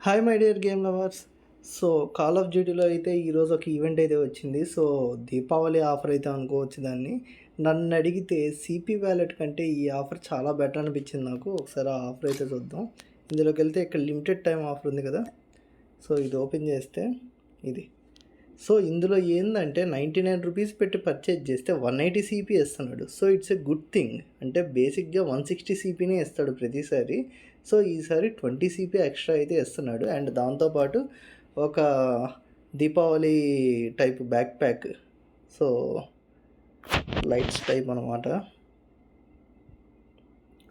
Hi my dear game lovers. So call of డ్యూటీలో అయితే ఈరోజు ఒక ఈవెంట్ అయితే వచ్చింది. సో దీపావళి ఆఫర్ అయితే అనుకోవచ్చు దాన్ని. నన్ను అడిగితే సిపి వ్యాలెట్ కంటే ఈ ఆఫర్ చాలా బెటర్ అనిపించింది నాకు. ఒకసారి ఆ ఆఫర్ అయితే చూద్దాం. ఇందులోకి వెళ్తే ఇక్కడ లిమిటెడ్ టైం ఆఫర్ ఉంది కదా. సో ఇది ఓపెన్ చేస్తే ఇది. సో ఇందులో ఏంటంటే 99 రూపీస్ పెట్టి పర్చేజ్ చేస్తే 180 సిపి ఇస్తున్నాడు. So it's a good thing. అంటే బేసిక్గా 160 సిపినే ఇస్తాడు ప్రతిసారి. సో ఈసారి 20 సిపి ఎక్స్ట్రా అయితే ఇస్తున్నాడు. అండ్ దాంతోపాటు ఒక Deepavali type back pack. So lights type అనమాట.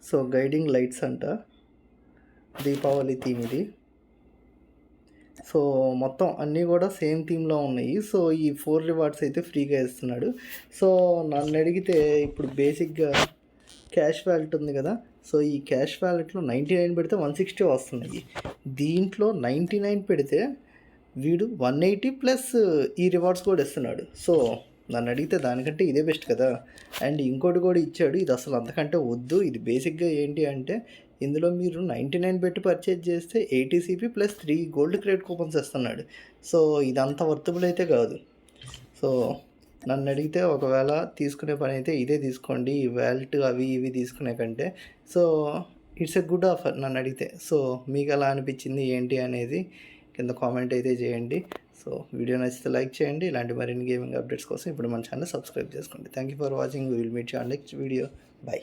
సో గైడింగ్ లైట్స్ అంట, దీపావళి థీమ్ ఇది. సో మొత్తం అన్నీ కూడా సేమ్ థీమ్లో ఉన్నాయి. సో ఈ 4 రివార్డ్స్ అయితే ఫ్రీగా ఇస్తున్నాడు. సో నన్ను అడిగితే ఇప్పుడు బేసిక్గా క్యాష్ వ్యాలెట్ ఉంది కదా. సో ఈ క్యాష్ వ్యాలెట్లో 99 పెడితే 160 వస్తున్నాయి. దీంట్లో 99 పెడితే వీడు 180 ప్లస్ ఈ రివార్డ్స్ కూడా ఇస్తున్నాడు. సో నన్ను అడిగితే దానికంటే ఇదే బెస్ట్ కదా. అండ్ ఇంకోటి కూడా ఇచ్చాడు. ఇది అసలు అంతకంటే వద్దు. ఇది బేసిక్గా ఏంటి అంటే ఇందులో మీరు 99 పెట్టి పర్చేజ్ చేస్తే 80 CP plus 3 gold credit coupons ఇస్తున్నాడు. సో ఇదంతా వర్తబుల్ అయితే కాదు. సో నన్ను అడిగితే ఒకవేళ తీసుకునే పని అయితే ఇదే తీసుకోండి, ఈ వ్యాలెట్ అవి ఇవి తీసుకునే కంటే. So it's a good offer నన్ను అడిగితే. సో మీకు ఎలా అనిపించింది ఏంటి అనేది కింద కామెంట్ అయితే చేయండి. సో వీడియో నచ్చితే లైక్ చేయండి. ఇలాంటి మరిన్ని గేమింగ్ అప్డేట్స్ కోసం ఇప్పుడు మన ఛానల్ సబ్స్క్రైబ్ చేసుకోండి. Thank you for watching. Will meet you on next video. By.